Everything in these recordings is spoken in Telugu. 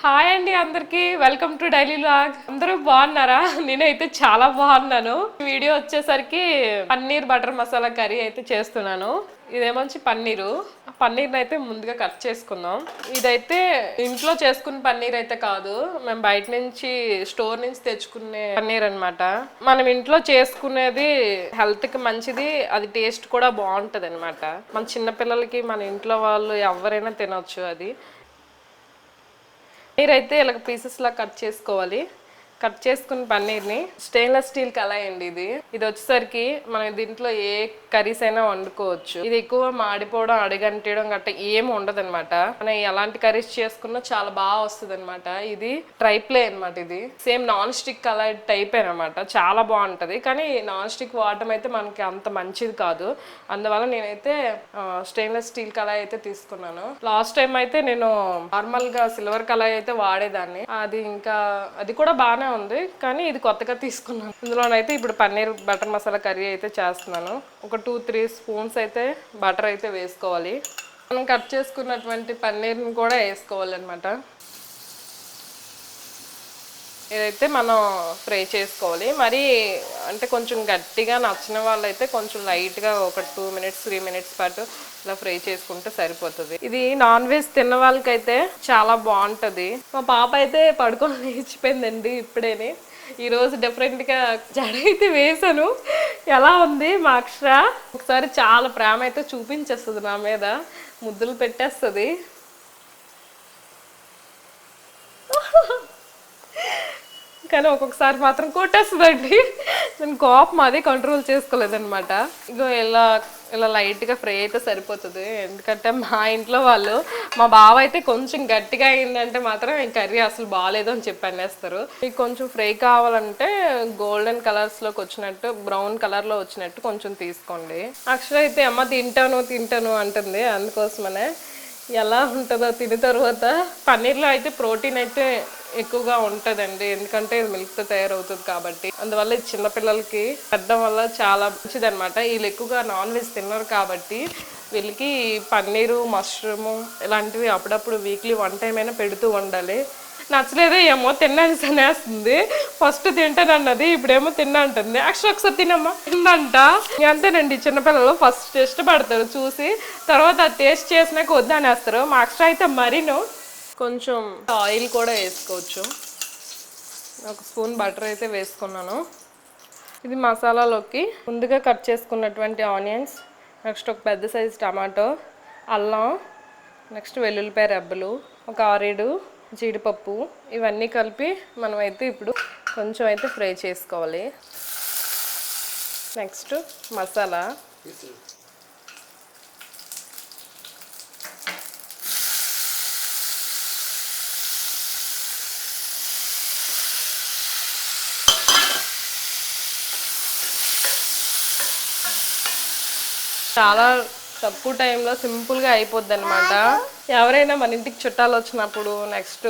హాయ్ అండి అందరికి వెల్కమ్ టు డైలీ వ్లాగ్. అందరూ బాగున్నారా? నేనైతే చాలా బాగున్నాను. వీడియో వచ్చేసరికి పన్నీర్ బటర్ మసాలా కర్రీ అయితే చేస్తున్నాను. ఇదేమంచి పన్నీర్ అయితే ముందుగా కట్ చేసుకుందాం. ఇదైతే ఇంట్లో చేసుకున్న పన్నీర్ అయితే కాదు, మేము బయట నుంచి స్టోర్ నుంచి తెచ్చుకునే పన్నీర్ అనమాట. మనం ఇంట్లో చేసుకునేది హెల్త్ కి మంచిది, అది టేస్ట్ కూడా బాగుంటది అనమాట. మన చిన్నపిల్లలకి మన ఇంట్లో వాళ్ళు ఎవరైనా తినొచ్చు. అది పన్నీర్ అయితే ఇలా పీసెస్ లా కట్ చేసుకోవాలి. కట్ చేసుకున్న పన్నీర్ని స్టెయిన్లెస్ స్టీల్ కళాయి అండి ఇది వచ్చేసరికి మనం దీంట్లో ఏ కర్రీస్ అయినా వండుకోవచ్చు. ఇది ఎక్కువ మాడిపోవడం అడుగంటడం గట్రా ఏమి ఉండదు అనమాట. మనం ఎలాంటి కర్రీస్ చేసుకున్నా చాలా బాగా వస్తుంది అనమాట. ఇది ట్రైప్లే అనమాట. ఇది సేమ్ నాన్ స్టిక్ కళాయి టైప్ అనమాట. చాలా బాగుంటది. కానీ నాన్ స్టిక్ వాడటం అయితే మనకి అంత మంచిది కాదు. అందువల్ల నేనైతే స్టెయిన్లెస్ స్టీల్ కళాయి అయితే తీసుకున్నాను. లాస్ట్ టైం అయితే నేను నార్మల్ గా సిల్వర్ కళాయి అయితే వాడేదాన్ని. అది కూడా బాగానే ఉంది, కానీ ఇది కొత్తగా తీసుకున్నాను. ఇందులోనైతే ఇప్పుడు పన్నీర్ బటర్ మసాలా కర్రీ అయితే చేస్తున్నాను. ఒక 2-3 స్పూన్స్ అయితే బటర్ అయితే వేసుకోవాలి. మనం కట్ చేసుకున్నటువంటి పన్నీర్ని కూడా వేసుకోవాలి అనమాట. ఇదైతే మనం ఫ్రై చేసుకోవాలి. మరి అంటే కొంచెం గట్టిగా నచ్చిన వాళ్ళైతే కొంచెం లైట్గా ఒక 2-3 మినిట్స్ పాటు ఇలా ఫ్రై చేసుకుంటే సరిపోతుంది. ఇది నాన్ వెజ్ తిన్న వాళ్ళకైతే చాలా బాగుంటుంది. మా పాప అయితే పడుకొని లేచిపోయిందండి ఇప్పుడేనే. ఈరోజు డిఫరెంట్గా జడ అయితే వేసాను. ఎలా ఉంది మా అక్షర? ఒకసారి చాలా ప్రేమ అయితే చూపించేస్తుంది నా మీద, ముద్దులు పెట్టేస్తుంది. కానీ ఒక్కొక్కసారి మాత్రం కొట్టేస్తుందండి. నేను కోపం అది కంట్రోల్ చేసుకోలేదనమాట. ఇగో ఇలా లైట్గా ఫ్రై అయితే సరిపోతుంది. ఎందుకంటే మా ఇంట్లో వాళ్ళు, మా బావ అయితే కొంచెం గట్టిగా అయిందంటే మాత్రం ఈ కర్రీ అసలు బాగాలేదు అని చెప్పి అనేస్తారు. మీకు కొంచెం ఫ్రై కావాలంటే గోల్డెన్ కలర్స్లోకి వచ్చినట్టు, బ్రౌన్ కలర్లో వచ్చినట్టు కొంచెం తీసుకోండి. అక్షర అయితే అమ్మ తింటాను అంటుంది. అందుకోసమనే ఎలా ఉంటుందో తిన్న తర్వాత. పన్నీర్లో అయితే ప్రోటీన్ అయితే ఎక్కువగా ఉంటుందండి, ఎందుకంటే ఇది మిల్క్తో తయారవుతుంది కాబట్టి. అందువల్ల ఇది చిన్నపిల్లలకి పెట్టడం వల్ల చాలా మంచిది అనమాట. వీళ్ళు ఎక్కువగా నాన్ వెజ్ తిన్నారు కాబట్టి వీళ్ళకి పన్నీరు, మష్రూము ఇలాంటివి అప్పుడప్పుడు వీక్లీ 1 టైం అయినా పెడుతూ ఉండాలి. నచ్చలేదో ఏమో తిన్నాను సనేస్తుంది. ఫస్ట్ తింటాను అన్నది, ఇప్పుడేమో తిన్నా అంటుంది. యాక్చువల్ ఒకసారి తినమ్మా తిందంట. అంతేనండి, చిన్నపిల్లలు ఫస్ట్ ఇష్టపడతారు చూసి, తర్వాత టేస్ట్ చేసినాక వద్దనేస్తారు. మా అక్షర అయితే మరీను. కొంచెం ఆయిల్ కూడా వేసుకోవచ్చు. ఒక స్పూన్ బటర్ అయితే వేసుకున్నాను. ఇది మసాలాలోకి ముందుగా కట్ చేసుకున్నటువంటి ఆనియన్స్, నెక్స్ట్ ఒక పెద్ద సైజు టమాటో, అల్లం, నెక్స్ట్ వెల్లుల్లిపాయ రెబ్బలు, ఒక 6-7 జీడిపప్పు, ఇవన్నీ కలిపి మనం అయితే ఇప్పుడు కొంచెం అయితే ఫ్రై చేసుకోవాలి. నెక్స్ట్ మసాలా, చాలా తక్కువ టైంలో సింపుల్గా అయిపోద్ది అనమాట. ఎవరైనా మన ఇంటికి చుట్టాలు వచ్చినప్పుడు, నెక్స్ట్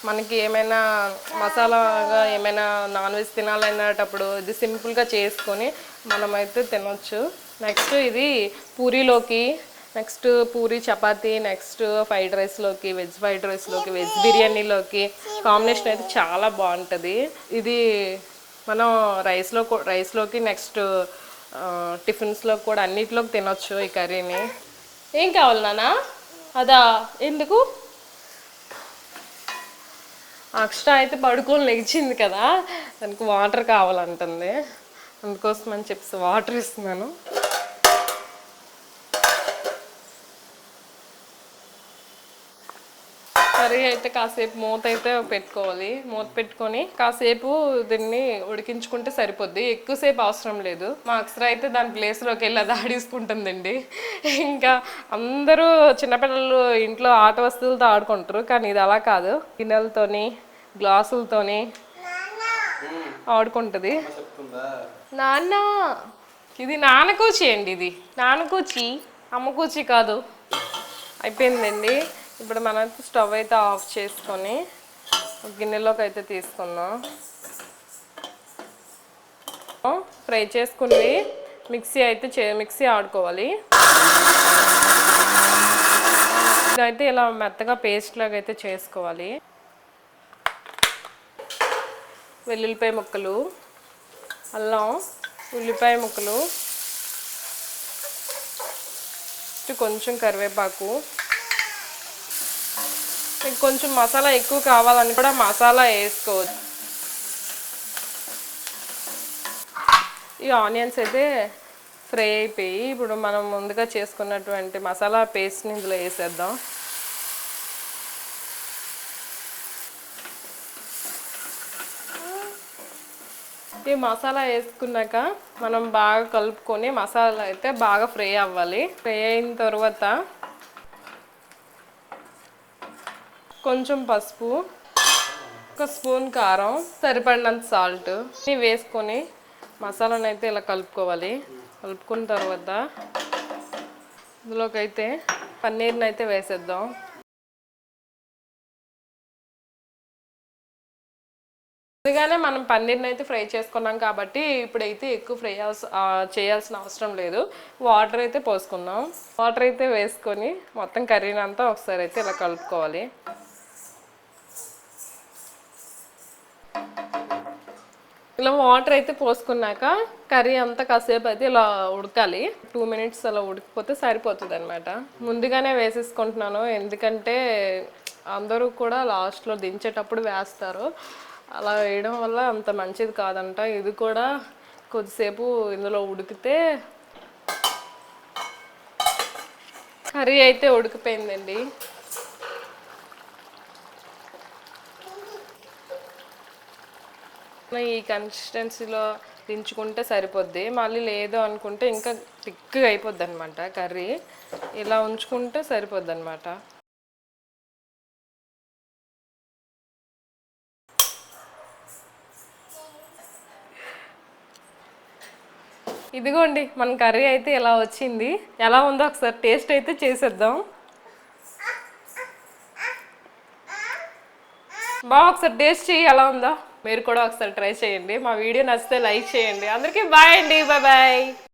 మనకి ఏమైనా మసాలాగా ఏమైనా నాన్ వెజ్ తినాలనేటప్పుడు ఇది సింపుల్గా చేసుకొని మనమైతే తినొచ్చు. నెక్స్ట్ ఇది పూరీలోకి, next puri chapati, next fried రైస్లోకి, వెజ్ ఫ్రైడ్ రైస్లోకి, వెజ్ బిర్యానీలోకి కాంబినేషన్ అయితే చాలా బాగుంటుంది. ఇది మనం రైస్లోకి నెక్స్ట్ టిఫిన్స్లో కూడా అన్నిటిలోకి తినొచ్చు ఈ కర్రీని. ఏం కావాలి నాన్న? అదా ఎందుకు? అక్షర అయితే పడుకొని లేచింది కదా, దానికి వాటర్ కావాలంటుంది. అందుకోసం అని చెప్పి వాటర్ ఇస్తున్నాను. కర్రీ అయితే కాసేపు మూత అయితే పెట్టుకోవాలి. మూత పెట్టుకొని కాసేపు దీన్ని ఉడికించుకుంటే సరిపోద్ది. ఎక్కువసేపు అవసరం లేదు. మా అక్షర అయితే దాని ప్లేస్లోకి వెళ్ళి అది ఆడేసుకుంటుందండి. ఇంకా అందరూ చిన్నపిల్లలు ఇంట్లో ఆట వస్తువులతో ఆడుకుంటారు, కానీ ఇది అలా కాదు. గిన్నెలతోని, గ్లాసులతోని ఆడుకుంటుంది. నాన్న, ఇది నాన్న కూచి అండి. ఇది నాన్న కూచి, అమ్మ కూచి కాదు. అయిపోయిందండి. ఇప్పుడు మనం స్టవ్ అయితే ఆఫ్ చేసుకొని గిన్నెలోకి అయితే తీసుకుందాం. ఫ్రై చేసుకుని మిక్సీ ఆడుకోవాలి. ఇదైతే ఇలా మెత్తగా పేస్ట్ లాగా అయితే చేసుకోవాలి. వెల్లుల్లిపాయ ముక్కలు, అల్లం, ఉల్లిపాయ ముక్కలు, కొంచెం కరివేపాకు. మీకు కొంచెం మసాలా ఎక్కువ కావాలని కూడా మసాలా వేసుకోవచ్చు. ఈ ఆనియన్స్ అయితే ఫ్రై అయిపోయి ఇప్పుడు మనం ముందుగా చేసుకున్నటువంటి మసాలా పేస్ట్ని ఇందులో వేసేద్దాం. ఈ మసాలా వేసుకున్నాక మనం బాగా కలుపుకొని మసాలా అయితే బాగా ఫ్రై అవ్వాలి. ఫ్రై అయిన తర్వాత కొంచెం పసుపు, ఒక స్పూన్ కారం, సరిపడినంత సాల్ట్ ఇవి వేసుకొని మసాలాను అయితే ఇలా కలుపుకోవాలి. కలుపుకున్న తర్వాత ఇందులోకి అయితే పన్నీర్ని అయితే వేసేద్దాం. ముందుగానే మనం పన్నీర్ని అయితే ఫ్రై చేసుకున్నాం కాబట్టి ఇప్పుడైతే ఎక్కువ చేయాల్సిన అవసరం లేదు. వాటర్ అయితే పోసుకుందాం. వాటర్ అయితే వేసుకొని మొత్తం కర్రీని అంతా ఒకసారి అయితే ఇలా కలుపుకోవాలి. ఇలా వాటర్ అయితే పోసుకున్నాక కర్రీ అంతా కాసేపు అయితే ఇలా ఉడకాలి. 2 మినిట్స్ అలా ఉడికిపోతే సరిపోతుంది అనమాట. ముందుగానే వేసేసుకుంటున్నాను ఎందుకంటే అందరూ కూడా లాస్ట్లో దించేటప్పుడు వేస్తారు. అలా వేయడం వల్ల అంత మంచిది కాదంట. ఇది కూడా కొద్దిసేపు ఇందులో ఉడికితే కర్రీ అయితే ఉడికిపోయిందండి. ఈ కన్సిస్టెన్సీలో దించుకుంటే సరిపోద్ది. మళ్ళీ లేదు అనుకుంటే ఇంకా థిక్గా అయిపోద్ది అనమాట కర్రీ. ఇలా ఉంచుకుంటే సరిపోద్ది అనమాట. ఇదిగోండి మన కర్రీ అయితే ఇలా వచ్చింది. ఎలా ఉందో ఒకసారి టేస్ట్ అయితే చేసేద్దాం. ఒకసారి టేస్ట్ చేయి ఎలా ఉందో. మీరు కూడా ఒకసారి ట్రై చేయండి. మా వీడియో నచ్చితే లైక్ చేయండి. అందరికీ బాయ్ అండి. బాయ్.